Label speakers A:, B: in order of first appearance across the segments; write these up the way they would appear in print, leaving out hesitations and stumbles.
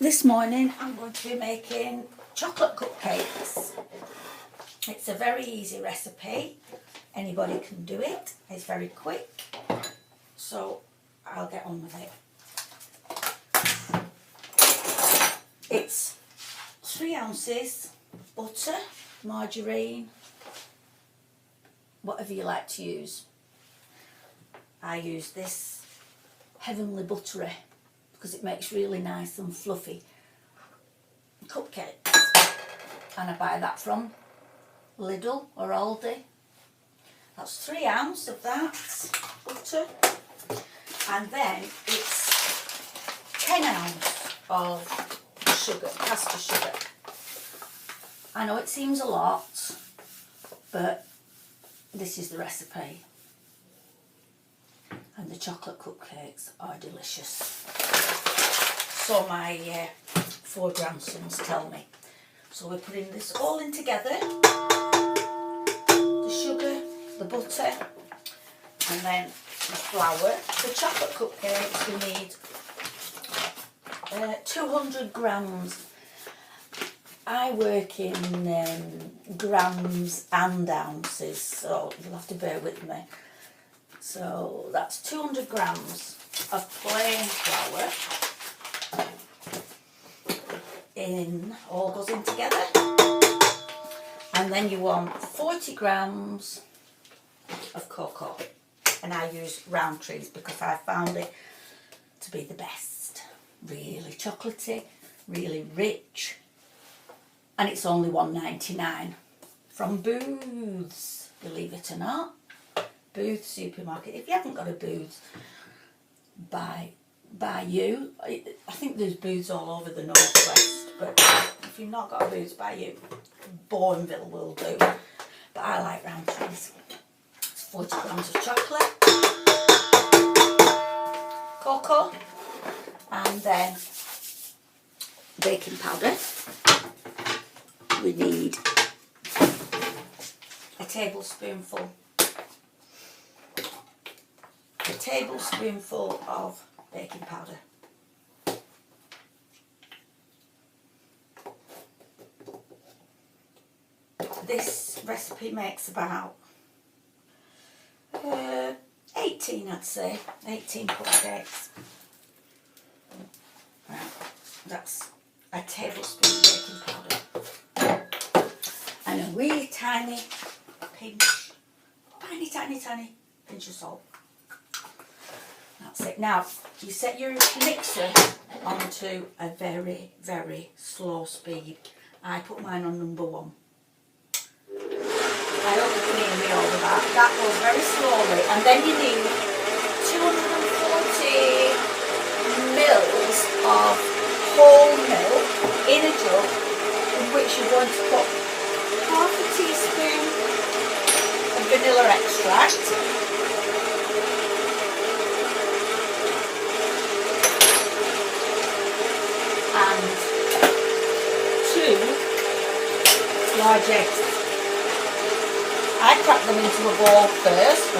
A: This morning I'm going to be making chocolate cupcakes. It's a very easy recipe. Anybody can do it. It's very quick. So I'll get on with it. It's 3 ounces butter, margarine, whatever you like to use. I use this Heavenly Buttery because it makes really nice and fluffy cupcakes, and I buy that from Lidl or Aldi. That's 3 ounces of that butter, and then it's 10 ounces of sugar, caster sugar. I know it seems a lot, but this is the recipe, and the chocolate cupcakes are delicious. So my 4 grandsons tell me. So we're putting this all in together, the sugar, the butter, and then the flour. The chocolate cupcakes we need 200 grams. I work in grams and ounces, so you'll have to bear with me. So that's 200 grams of plain flour. All goes in together. And then you want 40 grams of cocoa. And I use Roundtree's because I found it to be the best. Really chocolatey, really rich. And it's only $1.99 from Booths, believe it or not. Booths supermarket. If you haven't got a Booths, buy you. I think there's Booths all over the northwest, but if you've not got a Booths, buy you. Bourneville will do, but I like Roundtree's. It's 40 grams of chocolate, cocoa, and then baking powder. We need a tablespoonful of baking powder. This recipe makes about 18, I'd say, 18 cupcakes. Right, that's a tablespoon of baking powder. And a wee tiny pinch, tiny pinch of salt. That's it. Now, you set your mixer onto a very, very slow speed. I put mine on number 1. I hope you can hear me over that. That goes very slowly. And then you need 240 mils of whole milk in a jug, in which you're going to put half a teaspoon of vanilla extract, and 2 large eggs. I crack them into a bowl first,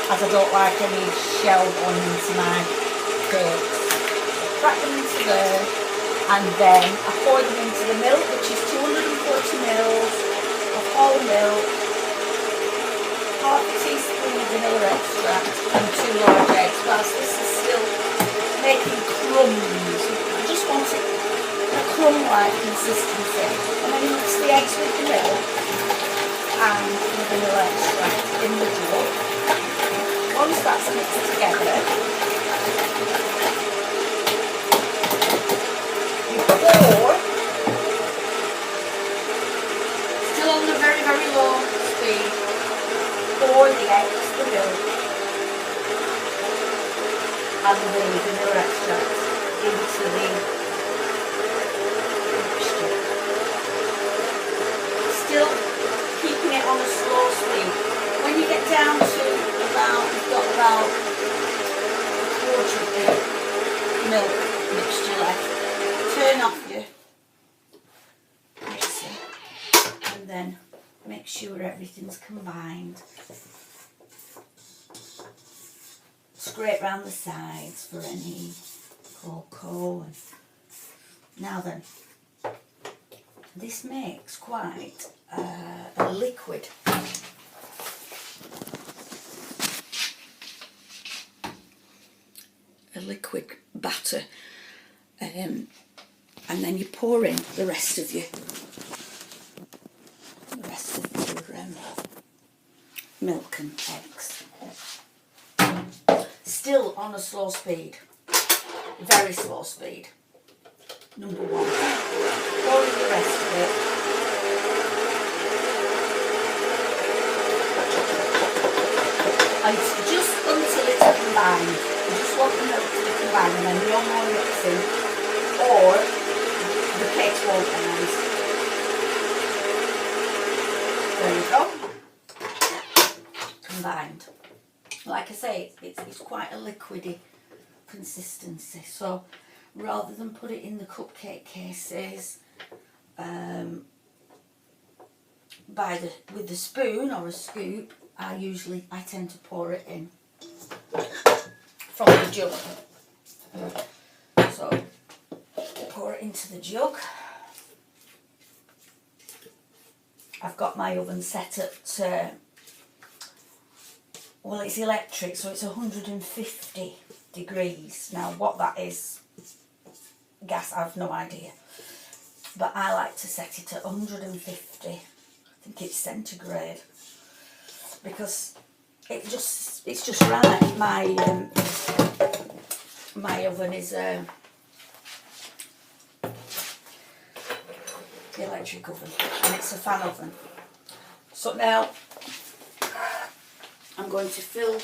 A: as I don't like any shell going into my cakes. I crack them into there, and then I pour them into the milk, which is 240 mils of whole milk, half a teaspoon of vanilla extract, and 2 large eggs. Whilst this is still making crumbs, I just want it a crumb-like consistency. And then you mix the eggs with the milk and the vanilla extract in the jug. Once that's mixed together, you pour, still on the very, very low speed, pour the eggs, the milk, and the vanilla extract into the mixture. Still keeping it on a slow speed. When you get down to you've got about a quarter of the milk mixture left, turn off your mixer, and then make sure everything's combined. Scrape round the sides for any cocoa and Now then, this makes quite a liquid. A liquid batter, and then you pour in the rest of your milk and eggs. Still on a slow speed, very slow speed. Number one, pour in the rest of it. And just until it's combined. You just want the milk to be combined, and then no more mixing, or the cakes won't rise. There you go. Combined. Like I say, it's quite a liquidy consistency. So rather than put it in the cupcake cases with the spoon or a scoop, I tend to pour it in from the jug. So pour it into the jug. I've got my oven set at well, it's electric, so it's 150 degrees. Now what that is, gas, I've no idea, but I like to set it at 150. I think it's centigrade, because it's just right. My oven is the electric oven, and it's a fan oven. So now I'm going to fill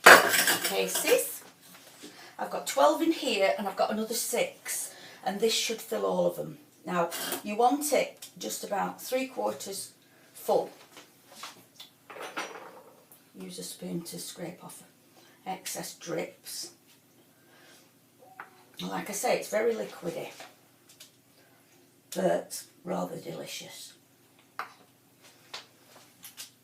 A: the cases. I've got 12 in here, and I've got another 6, and this should fill all of them. Now you want it just about 3/4 full. Use a spoon to scrape off excess drips. Like I say, it's very liquidy, but rather delicious.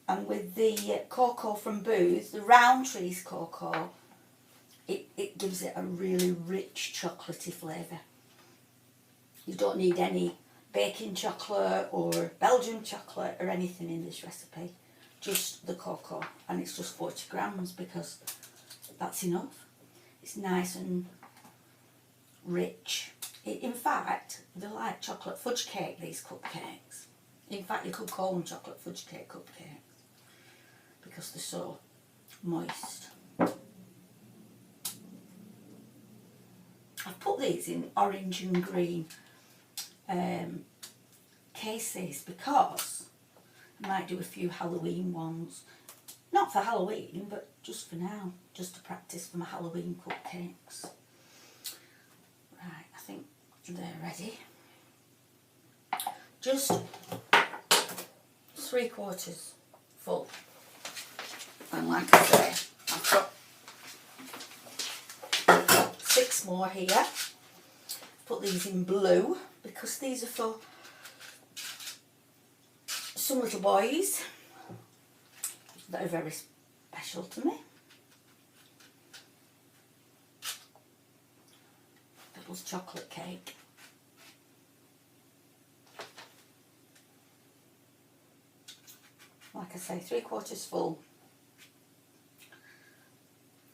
A: And with the cocoa from Booth, the Roundtree's cocoa, it gives it a really rich chocolatey flavour. You don't need any baking chocolate or Belgian chocolate or anything in this recipe, just the cocoa, and it's just 40 grams because that's enough. It's nice and rich. In fact, they're like chocolate fudge cake, these cupcakes. In fact, you could call them chocolate fudge cake cupcakes because they're so moist. I've put these in orange and green cases because I might do a few Halloween ones. Not for Halloween, but just for now, just to practice for my Halloween cupcakes. Right, I think they're ready. Just 3/4 full. And like I say, I've got 6 more here. Put these in blue because these are for some little boys that are very special to me. Devil's chocolate cake. Like I say, 3/4 full.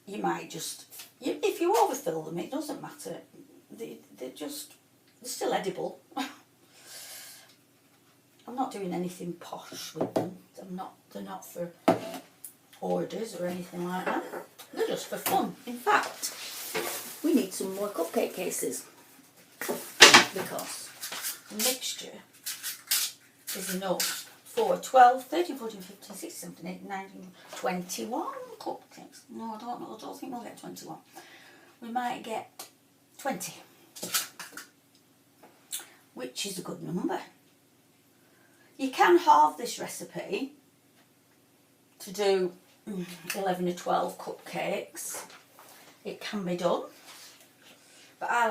A: You might just, if you overfill them, it doesn't matter. They're still edible. I'm not doing anything posh with them. They're not for orders or anything like that. They're just for fun. In fact, we need some more cupcake cases because the mixture is enough for 12, 13, 14, 15, 16, 17, 18, 19, 21 cupcakes. No, I don't think we'll get 21. We might get 20, which is a good number. You can halve this recipe to do 11 or 12 cupcakes. It can be done, but I like